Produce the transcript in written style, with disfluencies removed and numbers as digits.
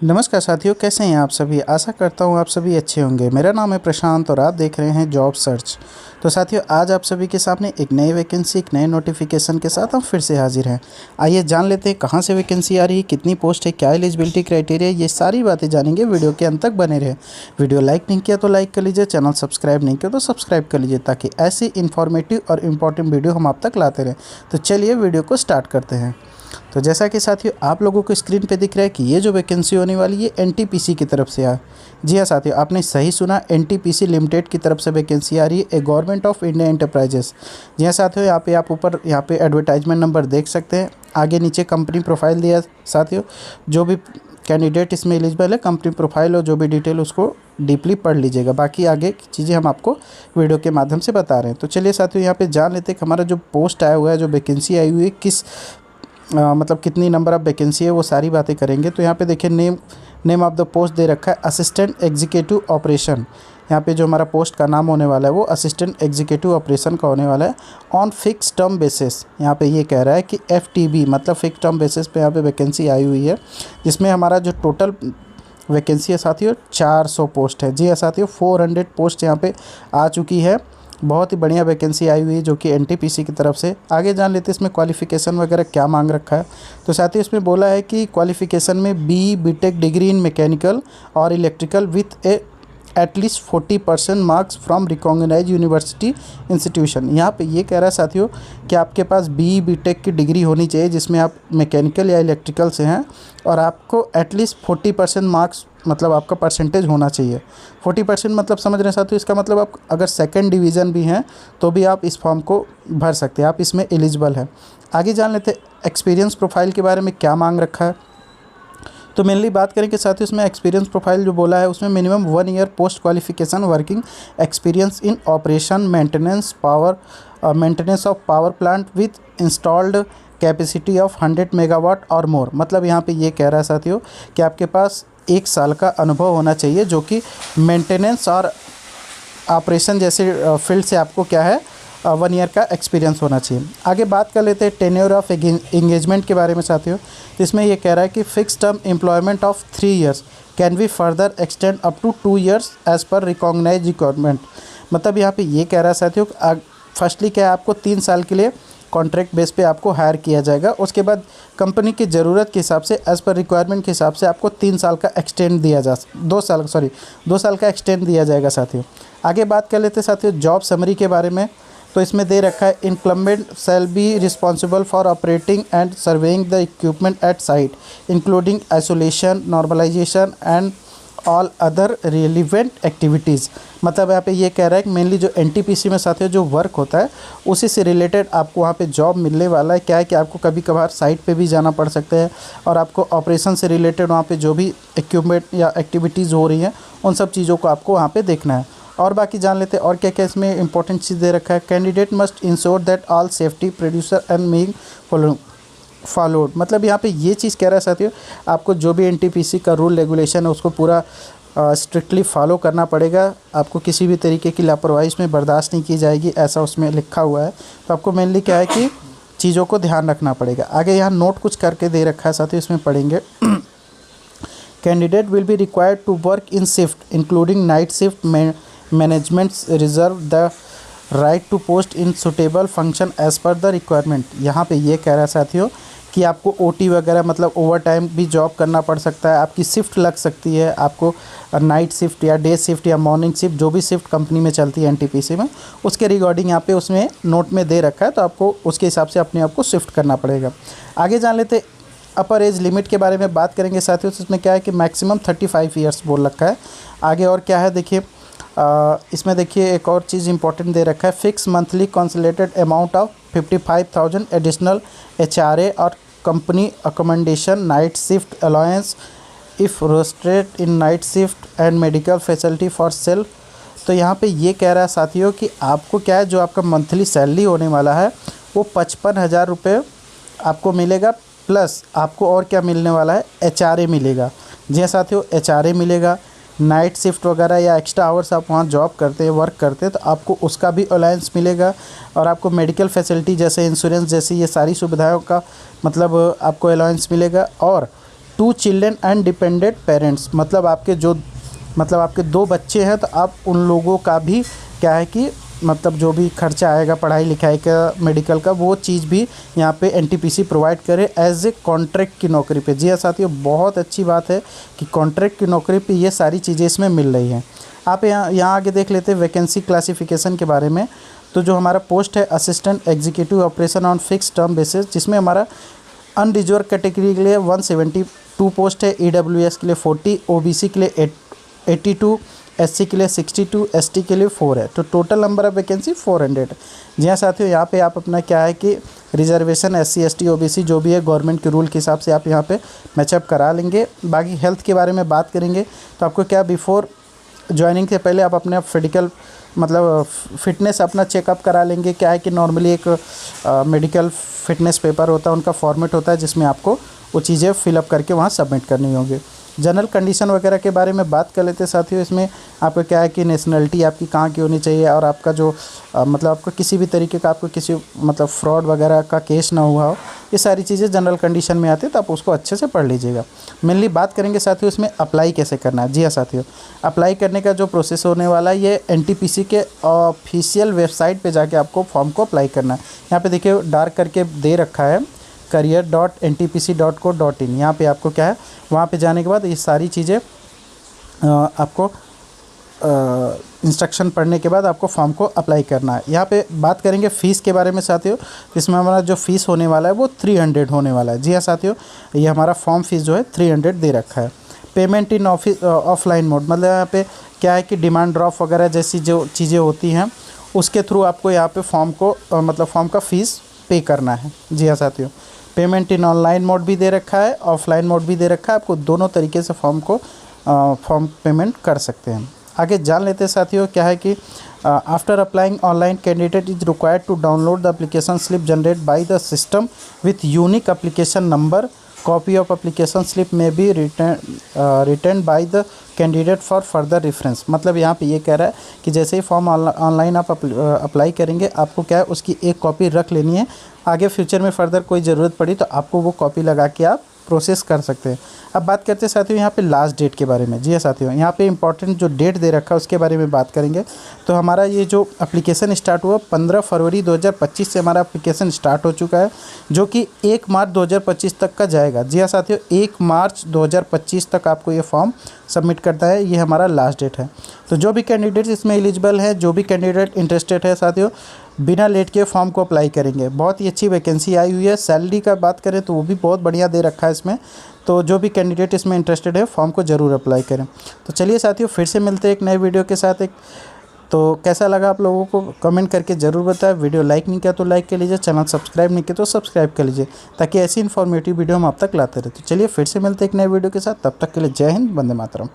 नमस्कार साथियों, कैसे हैं आप सभी। आशा करता हूं आप सभी अच्छे होंगे। मेरा नाम है प्रशांत और आप देख रहे हैं जॉब सर्च। तो साथियों, आज आप सभी के सामने एक नई वैकेंसी, एक नए नोटिफिकेशन के साथ हम फिर से हाजिर हैं। आइए जान लेते हैं कहां से वैकेंसी आ रही है, कितनी पोस्ट है, क्या एलिजिबिलिटी क्राइटेरिया, ये सारी बातें जानेंगे। वीडियो के अंत तक बने रहे। वीडियो लाइक नहीं किया तो लाइक कर लीजिए, चैनल सब्सक्राइब नहीं किया तो सब्सक्राइब कर लीजिए, ताकि ऐसी इन्फॉर्मेटिव और इम्पॉर्टेंट वीडियो हम आप तक लाते रहें। तो चलिए वीडियो को स्टार्ट करते हैं। तो जैसा कि साथियों आप लोगों को स्क्रीन पे दिख रहा है कि ये जो वैकेंसी होने वाली है एनटीपीसी की तरफ से है। जी हाँ साथियों, आपने सही सुना, एनटीपीसी लिमिटेड की तरफ से वैकेंसी आ रही है, ए गवर्नमेंट ऑफ इंडिया एंटरप्राइजेस। जी हाँ साथियों, यहाँ पे आप ऊपर यहाँ पे एडवर्टाइजमेंट नंबर देख सकते हैं। आगे नीचे कंपनी प्रोफाइल दिया साथियों। जो भी कैंडिडेट इसमें एलिजिबल है, कंपनी प्रोफाइल और जो भी डिटेल उसको डीपली पढ़ लीजिएगा। बाकी आगे की चीज़ें हम आपको वीडियो के माध्यम से बता रहे हैं। तो चलिए साथियों, यहाँ पे जान लेते हैं कि हमारा जो पोस्ट आया हुआ है, जो वैकेंसी आई हुई है, किस मतलब कितनी नंबर ऑफ़ वैकेंसी है, वो सारी बातें करेंगे। तो यहाँ पे देखिए नेम ऑफ़ द पोस्ट दे रखा है असिस्टेंट एग्जीक्यूटिव ऑपरेशन। यहाँ पे जो हमारा पोस्ट का नाम होने वाला है वो असिस्टेंट एग्जीक्यूटिव ऑपरेशन का होने वाला है, ऑन फिक्स टर्म बेसिस। यहाँ पे ये कह रहा है कि एफटीबी मतलब फिक्स टर्म बेसिस पे यहाँ पे वैकेंसी आई हुई है, जिसमें हमारा जो टोटल वैकेंसी है साथियों 400 पोस्ट है। जी हाँ साथियों, 400 पोस्ट यहाँ पे आ चुकी है। बहुत ही बढ़िया वैकेंसी आई हुई है, जो कि एनटीपीसी की तरफ से। आगे जान लेते हैं इसमें क्वालिफ़िकेशन वगैरह क्या मांग रखा है। तो साथियों इसमें बोला है कि क्वालिफ़िकेशन में बीटेक डिग्री इन मैकेनिकल और electrical with at least 40% marks from recognize university institution. यहाँ पे ये कह रहा है साथियों कि आपके पास बीटेक की डिग्री होनी चाहिए, जिसमें आप मैकेनिकल या इलेक्ट्रिकल से हैं, और आपको एटलीस्ट 40% मार्क्स मतलब आपका परसेंटेज होना चाहिए। 40% मतलब समझ रहे हैं साथियों, इसका मतलब आप अगर सेकंड डिवीज़न भी हैं तो भी आप इस फॉर्म को भर सकते हैं, आप इसमें एलिजिबल हैं। आगे जान लेते हैं एक्सपीरियंस प्रोफाइल के बारे में क्या मांग रखा है। तो मेनली बात करें कि साथियों इसमें एक्सपीरियंस प्रोफाइल जो बोला है, उसमें minimum 1 year post qualification working experience in operation maintenance of power plant with installed capacity of 100 megawatt और मोर। मतलब यहाँ पे ये कह रहा है साथियों कि आपके पास 1 साल का अनुभव होना चाहिए, जो कि मेंटेनेंस और ऑपरेशन जैसे फील्ड से आपको क्या है 1 ईयर का एक्सपीरियंस होना चाहिए। आगे बात कर लेते हैं टेन्योर ऑफ एंगेजमेंट के बारे में साथियों। इसमें ये कह रहा है कि fix term employment of 3 years can be further extend up to 2 years as per recognize requirement. मतलब यहाँ पे ये कह रहा है साथियों, फर्स्टली क्या है, आपको 3 साल के लिए कॉन्ट्रैक्ट बेस पे आपको हायर किया जाएगा। उसके बाद कंपनी की ज़रूरत के हिसाब से, एज़ पर रिक्वायरमेंट के हिसाब से आपको 3 साल का एक्सटेंड दिया जा 2 साल का एक्सटेंड दिया जाएगा साथियों। आगे बात कर लेते हैं साथियों जॉब समरी के बारे में। तो इसमें दे रखा है incumbent shall be responsible for operating and surveying the equipment at site including isolation, normalization and all other relevant activities. मतलब यहाँ पे ये कह रहा है कि मेनली जो एनटीपीसी में साथियों जो वर्क होता है उसी से रिलेटेड आपको वहाँ पे जॉब मिलने वाला है। क्या है कि आपको कभी कभार साइट पे भी जाना पड़ सकता है, और आपको ऑपरेशन से रिलेटेड वहाँ पे जो भी इक्विपमेंट या एक्टिविटीज़ हो रही हैं उन सब चीज़ों को आपको वहाँ पे देखना है। और बाकी जान लेते हैं और क्या क्या इसमें इंपॉर्टेंट चीज़ दे रखा है। Candidate must ensure that all safety procedure and meaning followed. मतलब यहाँ पे ये चीज़ कह रहा है साथियों, आपको जो भी एनटीपीसी का रूल रेगुलेशन है उसको पूरा स्ट्रिक्टली फॉलो करना पड़ेगा। आपको किसी भी तरीके की लापरवाही इसमें बर्दाश्त नहीं की जाएगी, ऐसा उसमें लिखा हुआ है। तो आपको मेनली क्या है कि चीज़ों को ध्यान रखना पड़ेगा। आगे यहाँ नोट कुछ करके दे रखा है साथियों, इसमें पढ़ेंगे। Candidate will be required to work in shift including night shift. Management reserve the right to post in suitable function as per the requirement. यहाँ पे ये कह रहा है साथियों कि आपको ओटी वगैरह मतलब ओवर टाइम भी जॉब करना पड़ सकता है, आपकी शिफ्ट लग सकती है, आपको नाइट शिफ्ट या डे शिफ्ट या मॉर्निंग शिफ्ट जो भी शिफ्ट कंपनी में चलती है एनटीपीसी में, उसके रिगार्डिंग यहाँ पे उसमें नोट में दे रखा है। तो आपको उसके हिसाब से अपने आप को शिफ्ट करना पड़ेगा। आगे जान लेते अपर एज लिमिट के बारे में बात करेंगे साथियों। तो इसमें क्या है कि मैक्सिमम 35 ईयर्स बोल रखा है। आगे और क्या है देखिए, इसमें देखिए एक और चीज़ इंपॉर्टेंट दे रखा है, fix monthly consolidated amount of 55,000 additional HRA और company accommodation, night shift allowance if rostered in night shift and medical facility for self. तो यहाँ पे ये कह रहा है साथियों कि आपको क्या है, जो आपका मंथली सैलरी होने वाला है वो 55,000 रुपये आपको मिलेगा, प्लस आपको और क्या मिलने वाला है, एचआरए मिलेगा। जी हाँ साथियों, एचआरए मिलेगा। नाइट शिफ्ट वगैरह या एक्स्ट्रा आवर्स आप वहाँ जॉब करते हैं, वर्क करते हैं, तो आपको उसका भी अलाउंस मिलेगा। और आपको मेडिकल फैसिलिटी जैसे इंश्योरेंस जैसी ये सारी सुविधाओं का मतलब आपको अलाउंस मिलेगा। और 2 चिल्ड्रेन एंड डिपेंडेंट पेरेंट्स, मतलब आपके 2 बच्चे हैं तो आप उन लोगों का भी क्या है कि मतलब जो भी खर्चा आएगा पढ़ाई लिखाई का, मेडिकल का, वो चीज़ भी यहाँ पे एनटीपीसी प्रोवाइड करे एज ए कॉन्ट्रैक्ट की नौकरी पे। जी हाँ साथियों, बहुत अच्छी बात है कि कॉन्ट्रैक्ट की नौकरी पे ये सारी चीज़ें इसमें मिल रही हैं। आप यहाँ आगे देख लेते हैं वैकेंसी क्लासिफिकेशन के बारे में। तो जो हमारा पोस्ट है assistant executive operation on fix term basis, जिसमें हमारा अनरिजर्व कैटेगरी के लिए 172 पोस्ट है, ईडब्ल्यूएस के लिए 40, ओबीसी के लिए 82, एससी के लिए 62, एसटी के लिए 4 है। तो टोटल नंबर ऑफ वैकेंसी 400। जी हाँ साथियों, यहाँ पे आप अपना क्या है कि रिजर्वेशन एससी एसटी ओबीसी जो भी है गवर्नमेंट के रूल के हिसाब से आप यहाँ पे मैचअप करा लेंगे। बाकी हेल्थ के बारे में बात करेंगे तो आपको क्या बिफोर ज्वाइनिंग से पहले आप अपने फिजिकल मतलब फिटनेस अपना चेकअप करा लेंगे। क्या है कि नॉर्मली एक मेडिकल फिटनेस पेपर होता है, उनका फॉर्मेट होता है जिसमें आपको वो चीज़ें फिलअप करके वहाँ सबमिट करनी होगी। जनरल कंडीशन वगैरह के बारे में बात कर लेते हैं साथियों। इसमें आपको क्या है कि नेशनलिटी आपकी कहाँ की होनी चाहिए और आपका जो मतलब आपको किसी भी तरीके का आपको किसी मतलब फ्रॉड वगैरह का केस ना हुआ हो, ये सारी चीज़ें जनरल कंडीशन में आती है, तो आप उसको अच्छे से पढ़ लीजिएगा। मेनली बात करेंगे साथियों इसमें अप्लाई कैसे करना है। जी हाँ साथियों, अप्लाई करने का जो प्रोसेस होने वाला है ये एनटीपीसी के ऑफिशियल वेबसाइट पर जाके आपको फॉर्म को अप्लाई करना है। यहाँ पर देखिए डार्क करके दे रखा है career.ntpc.co.in। यहाँ पे आपको क्या है, वहाँ पे जाने के बाद ये सारी चीज़ें आपको इंस्ट्रक्शन पढ़ने के बाद आपको फॉर्म को अप्लाई करना है। यहाँ पे बात करेंगे फ़ीस के बारे में साथियों। इसमें हमारा जो फ़ीस होने वाला है वो 300 होने वाला है। जी हाँ साथियों, ये हमारा फॉर्म फ़ीस जो है 300 दे रखा है। पेमेंट इन ऑफलाइन मोड, मतलब यहाँ पे क्या है कि डिमांड ड्राफ्ट वगैरह जैसी जो चीज़ें होती हैं उसके थ्रू आपको यहाँ पे फॉर्म को मतलब फॉर्म का फ़ीस पे करना है। जी हाँ साथियों, पेमेंट इन ऑनलाइन मोड भी दे रखा है, ऑफलाइन मोड भी दे रखा है। आपको दोनों तरीके से फॉर्म पेमेंट कर सकते हैं। आगे जान लेते हैं साथियों, क्या है कि after applying online candidate is required to download the application slip generate by the system with unique application number. Copy of application slip may be return by the candidate for further reference. मतलब यहाँ पे ये कह रहा है कि जैसे ही फॉर्म ऑनलाइन आप अप्लाई करेंगे, आपको क्या है उसकी एक कॉपी रख लेनी है। आगे फ्यूचर में फर्दर कोई ज़रूरत पड़ी तो आपको वो कॉपी लगा के आप प्रोसेस कर सकते हैं। अब बात करते हैं साथियों यहाँ पे लास्ट डेट के बारे में। जी हाँ साथियों, यहाँ पे इंपॉर्टेंट जो डेट दे रखा है उसके बारे में बात करेंगे। तो हमारा ये जो एप्लीकेशन स्टार्ट हुआ 15 फरवरी 2025 से हमारा एप्लीकेशन स्टार्ट हो चुका है, जो कि 1 मार्च 2025 तक का जाएगा। जी हाँ साथियों, 1 मार्च 2025 तक आपको ये फॉर्म सबमिट करता है, ये हमारा लास्ट डेट है। तो जो भी कैंडिडेट इसमें एलिजिबल है, जो भी कैंडिडेट इंटरेस्टेड है साथियों, बिना लेट के फॉर्म को अप्लाई करेंगे। बहुत ही अच्छी वैकेंसी आई हुई है। सैलरी का बात करें तो वो भी बहुत बढ़िया दे रखा है इसमें। तो जो भी कैंडिडेट इसमें इंटरेस्टेड है फॉर्म को ज़रूर अप्लाई करें। तो चलिए साथियों, फिर से मिलते हैं एक नए वीडियो के साथ। तो कैसा लगा आप लोगों को कमेंट करके ज़रूर बताएं। वीडियो लाइक नहीं किया तो लाइक कर लीजिए, चैनल सब्सक्राइब नहीं किया तो सब्सक्राइब कर लीजिए, ताकि ऐसी इन्फॉर्मेटिव वीडियो हम आप तक लाते रहे। तो चलिए फिर से मिलते हैं एक नए वीडियो के साथ। तब तक के लिए जय हिंद, वंदे मातरम।